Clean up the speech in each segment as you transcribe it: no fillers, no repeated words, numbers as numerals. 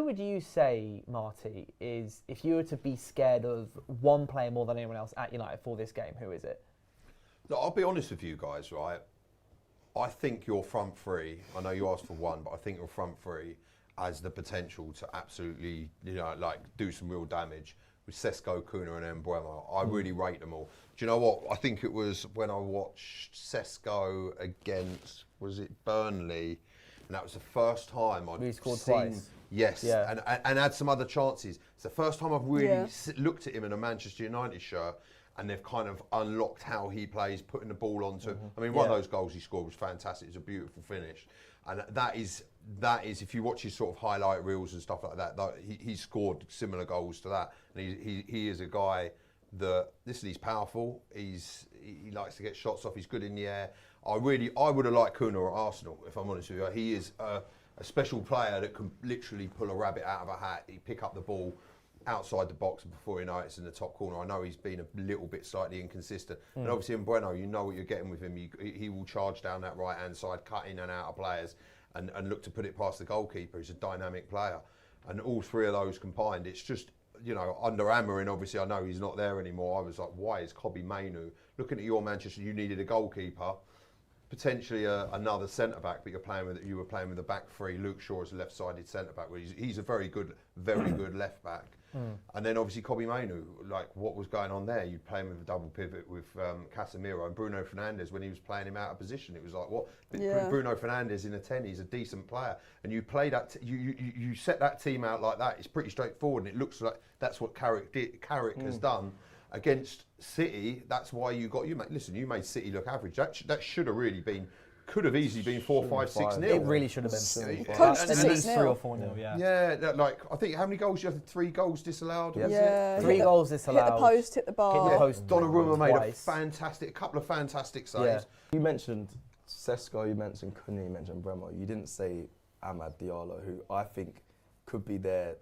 would you say, Marty, is if you were to be scared of one player more than anyone else at United for this game, who is it? Look, I'll be honest with you guys, right? I think your front three, I know you asked for one, but I think your front three has the potential to absolutely, do some real damage with Sesko, Kuna and Mbeumo. I really rate them all. Do you know what? I think it was when I watched Sesko against, was it Burnley? And that was the first time I'd scored seen... twice. Yes, and had some other chances. It's the first time I've really looked at him in a Manchester United shirt, and they've kind of unlocked how he plays, putting the ball onto... I mean, one of those goals he scored was fantastic. It was a beautiful finish. And that is, if you watch his sort of highlight reels and stuff like that, he scored similar goals to that. And he is a guy that, listen, he's powerful. He likes to get shots off. He's good in the air. I would have liked Kuna at Arsenal, if I'm honest with you. He is a special player that can literally pull a rabbit out of a hat. He pick up the ball outside the box before you know it's in the top corner. I know he's been a little bit slightly inconsistent. And obviously in Mbeumo, you know what you're getting with him. He will charge down that right-hand side, cut in and out of players and look to put it past the goalkeeper. He's a dynamic player. And all three of those combined, it's just, under Amorim, obviously I know he's not there anymore. I was like, why is Kobbie Mainoo? Looking at your Manchester, you needed a goalkeeper, potentially another centre-back, but you were playing with a back three. Luke Shaw is a left-sided centre-back. He's a very good left-back. And then obviously Kobbie Mainoo, like what was going on there? You play him with a double pivot with Casemiro and Bruno Fernandes. When he was playing him out of position, it was like, what? Bruno Fernandes in a 10, he's a decent player. And you play that, you set that team out like that. It's pretty straightforward, and it looks like that's what Carrick has done against City. That's why you made City look average. That should have really been. Could have easily been 4-5-6-0. It really should have been. Close to at least 6-0. 3 or 4-0, yeah. Yeah, like I think how many goals you had? 3 goals disallowed. Yeah, 3 goals disallowed. Hit the post, hit the bar. Hit the post. Donnarumma made twice. a couple of fantastic saves. Yeah. You mentioned Sesko, you mentioned Kuna, you mentioned Mbeumo. You didn't say Amad Diallo, who I think could be there.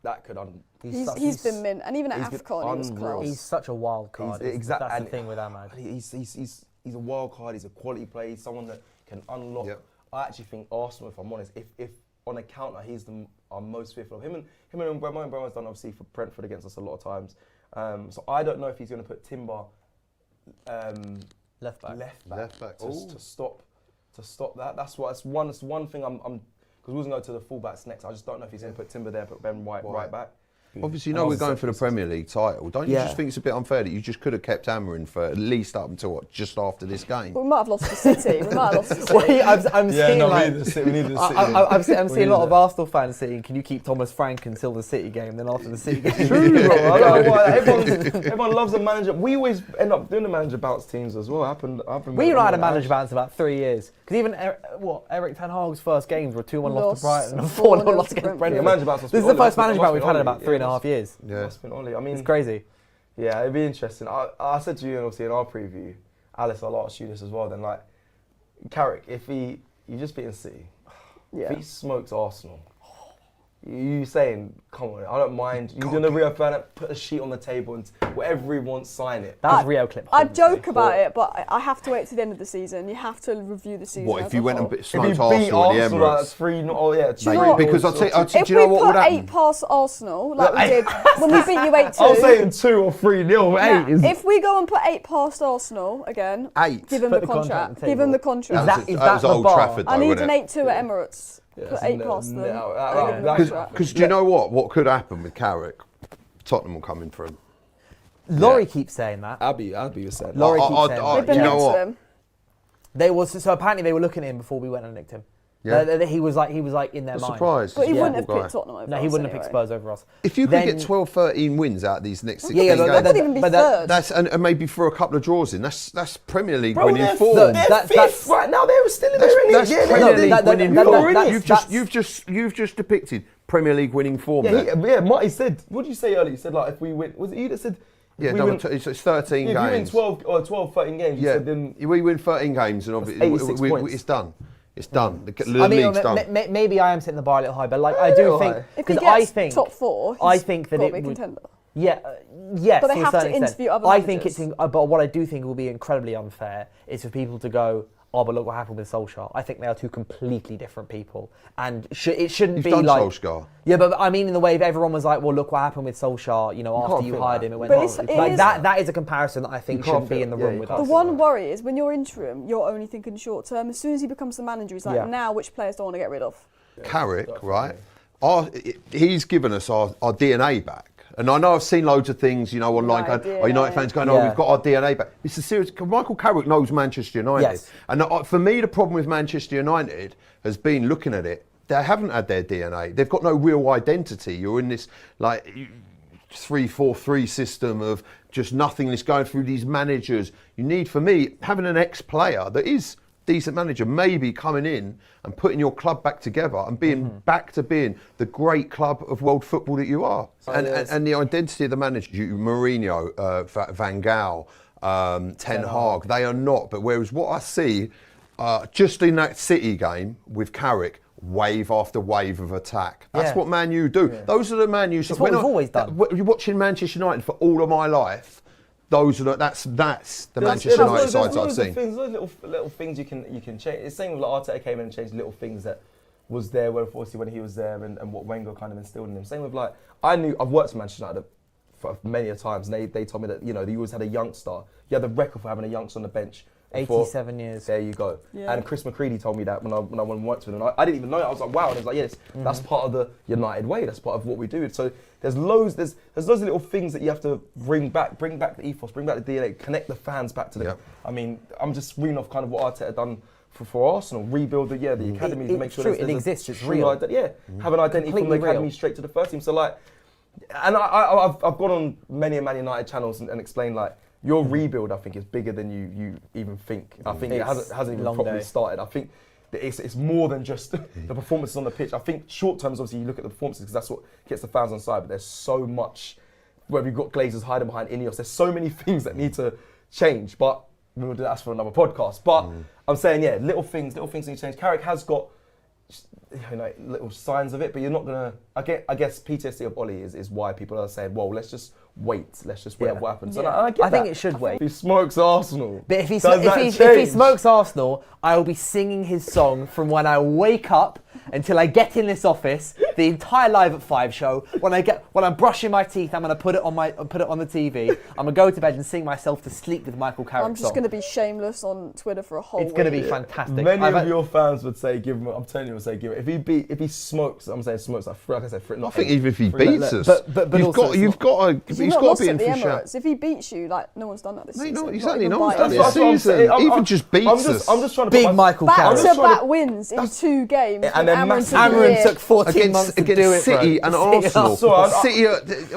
That could He's been mint, and even at AFCON he was class. He's such a wild card. That's the thing with Amad. He's a wild card. He's a quality player. He's someone that can unlock. Yep. I actually think Arsenal, if I'm honest, if on a counter he's our most fearful of him and Mbeumo. Mbeumo's done obviously for Brentford against us a lot of times. So I don't know if he's going to put Timber left back to stop that. That's one thing I'm because we're going to go to the fullbacks next. I just don't know if he's going to put Timber there, put Ben right back. Obviously, we're going for the Premier League title. Don't you just think it's a bit unfair that you just could have kept Amorim for at least up until just after this game? We might have lost to City. I'm seeing I'm seeing a lot of Arsenal fans saying, "Can you keep Thomas Frank until the City game?" Then after the City game, true, bro. I don't know why. Everyone loves a manager. We always end up doing the manager bounce teams as well. We had a manager bounce about 3 years because even Eric Ten Hag's first games were 2-1 lost to Brighton and 4-0 lost against Brentford. This is the first manager bounce we've had in about 3.5 years. Yeah, I mean, it's crazy. Yeah, it'd be interesting. I said to you, obviously in our preview, Alice, I'll ask you this as well. Then, like, Carrick, if you just beaten City, if he smokes Arsenal, you saying, come on, I don't mind. You're going to Rio Ferdinand, put a sheet on the table and whatever he wants, sign it. That was Rio clip. I joke about it, but I have to wait to the end of the season. You have to review the season. What if you went and smoked Arsenal in the Emirates? 3-0, oh yeah. Because I'll tell you, if we put 8 past Arsenal, like we did when we beat you 8-2. I was saying 2 or 3-0, 8 is... If we go and put 8 past Arsenal again, 8. give him the contract. Give him the contract. Is that Old Trafford, though, I need wasn't an it? 8-2 at Emirates. Put 8 past them. Because do you know what could happen with Carrick? Tottenham will come in for him. Laurie keeps saying that. Abby was saying that. Laurie keeps saying that. They've been next to him. So apparently they were looking at him before we went and nicked him. Yeah. He was like in their mind. Surprised. But he wouldn't have picked Tottenham over us. No, he wouldn't have picked Spurs over us. If you could get 12, 13 wins out of these next 16 games, that could even be third. That's and maybe for a couple of draws in. That's Premier League winning form. They're fifth right now. They were still in there. That's Premier League winning form. You've just depicted Premier League winning form. Yeah. Marty said. What did you say earlier? You said like if we win, was it you that said? Yeah, it's 13 games. If you win 12, 13 games, you said then we win 13 games and obviously it's done. It's done. The league's done. Maybe I am setting the bar a little high, but like I do think because I think top 4, I think that it would be would. Contender. Yeah, yes. But they have to interview other I managers. think but what I do think will be incredibly unfair is for people to go, oh, but look what happened with Solskjaer. I think they are two completely different people. And it shouldn't be done like... Solskjaer. Yeah, but I mean in the way everyone was like, well, look what happened with Solskjaer, after you hired him, it went but wrong. That is a comparison that I think shouldn't be in the room with us. The one worry is when you're interim, you're only thinking short term. As soon as he becomes the manager, he's like, now which players do I want to get rid of? Carrick, right? He's given us our DNA back. And I know I've seen loads of things, online going, United fans going, we've got our DNA back. It's a serious... Michael Carrick knows Manchester United. Yes. And for me, the problem with Manchester United has been looking at it, they haven't had their DNA. They've got no real identity. You're in this, 3-4-3 system of just nothingness going through these managers. You need, for me, having an ex-player that is... decent manager, maybe coming in and putting your club back together and being back to being the great club of world football that you are. And the identity of the manager, Mourinho, Van Gaal, Ten Hag, they are not. But whereas what I see, just in that City game with Carrick, wave after wave of attack. That's what Man U do. Those are the Man U. It's what we've always done. You're watching Manchester United for all of my life. That's the Manchester United sides I've seen. There's little things you can change. It's the same with Arteta came in and changed little things that was there when he was there and what Wenger kind of instilled in him. Same with I've worked for Manchester United for many a times and they told me that they always had a youngster. You had the record for having a youngster on the bench. 87 years. There you go. Yeah. And Chris McCready told me that when I went and worked with him. I didn't even know it. I was like, wow. And he was like, yes, that's part of the United way. That's part of what we do. So there's loads of little things that you have to bring back the ethos, bring back the DNA, connect the fans back to them. Yep. I mean, I'm just reading off kind of what Arteta done for Arsenal, rebuild the academy to make sure it exists. It's real. Have an identity from the academy straight to the first team. So and I've gone on many Man United channels and explained your rebuild, I think, is bigger than you even think. I think it hasn't even properly started. I think that it's more than just the performances on the pitch. I think short term, obviously, you look at the performances because that's what gets the fans on side. But there's so much where we've got Glazers hiding behind Ineos. There's so many things that need to change. But we'll do that for another podcast. But I'm saying, little things need to change. Carrick has got little signs of it, but you're not gonna. I guess PTSD of Ollie is why people are saying, well, let's just wait what happens. And I think it should wait. If he smokes Arsenal, but if he smokes Arsenal, I will be singing his song from when I wake up until I get in this office. The entire Live at 5 show. When I'm brushing my teeth, I'm gonna put it on the TV. I'm gonna go to bed and sing myself to sleep with Michael Carrick's I'm just gonna be shameless on Twitter for a whole week. It's gonna be fantastic. Many of your fans would say, give him. I'm telling you, would say, give it. If he smokes, I'm saying smokes. Like I said, I think even if he beats us, but you've got to be in for Emirates. If he beats you, no one's done that this season. Exactly, no one's done it this season. Even just beats us. I'm just trying to big Michael Carrick. Back-to-back wins in 2 games. And then Amron took 14 months to do it. City and Arsenal.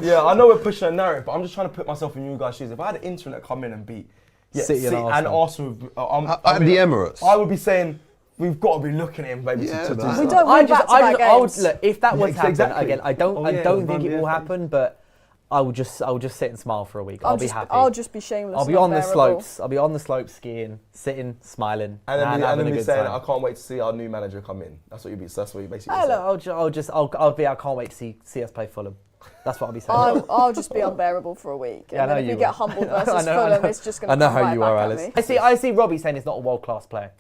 Yeah, I know we're pushing a narrative, but I'm just trying to put myself in you guys' shoes. If I had an internet come in and beat City and Arsenal, and the Emirates, I would be saying we've got to be looking at him maybe to do something. We don't win back-to-back games. Look, if that was to happen again, I don't think it will happen, but I will just sit and smile for a week. I'll be happy. I'll just be shameless. I'll be on the slopes. I'll be on the slopes skiing, sitting, smiling, and then be saying, "I can't wait to see our new manager come in." That's what you basically say. I can't wait to see us play Fulham. That's what I'll be saying. I'll just be unbearable for a week. And then if we get humbled versus Fulham, it's just going to come right back at me. I see Robbie saying he's not a world-class player.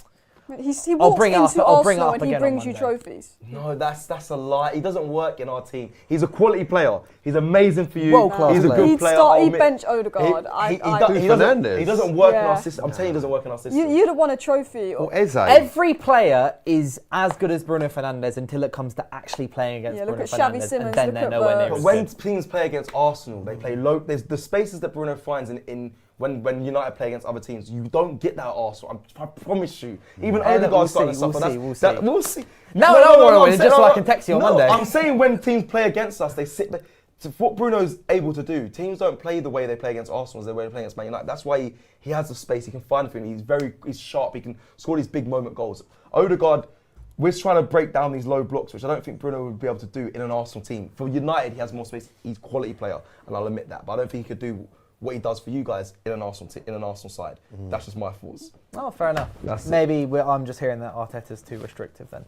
He walks into Arsenal and he brings you trophies. No, that's a lie. He doesn't work in our team. He's a quality player. He's amazing for you. World-class He's a good player. He'd bench Odegaard. He doesn't work in our system. I'm telling you, he doesn't work in our system. You'd have won a trophy. Or Eze. Every player is as good as Bruno Fernandes until it comes to actually playing against Bruno Fernandes. Simmons, and then they're nowhere near. But when teams play against Arsenal, they play low. There's the spaces that Bruno finds in when United play against other teams, you don't get that at Arsenal. I promise you. Even Odegaard's starting to suffer. We'll see. No, just so I can text you on Monday. I'm saying when teams play against us, they sit there. So what Bruno's able to do, teams don't play the way they play against Arsenal as the way they play against Man United. That's why he has the space, he can find things, he's sharp, he can score these big moment goals. Odegaard, we're trying to break down these low blocks, which I don't think Bruno would be able to do in an Arsenal team. For United, he has more space, he's a quality player, and I'll admit that. But I don't think he could do what he does for you guys in an Arsenal side. That's just my thoughts. Oh, fair enough. Maybe I'm just hearing that Arteta's too restrictive then.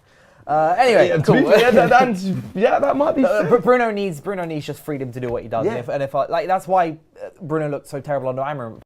Anyway, cool. That might be. Bruno needs just freedom to do what he does, and if that's why Bruno looked so terrible under Amron.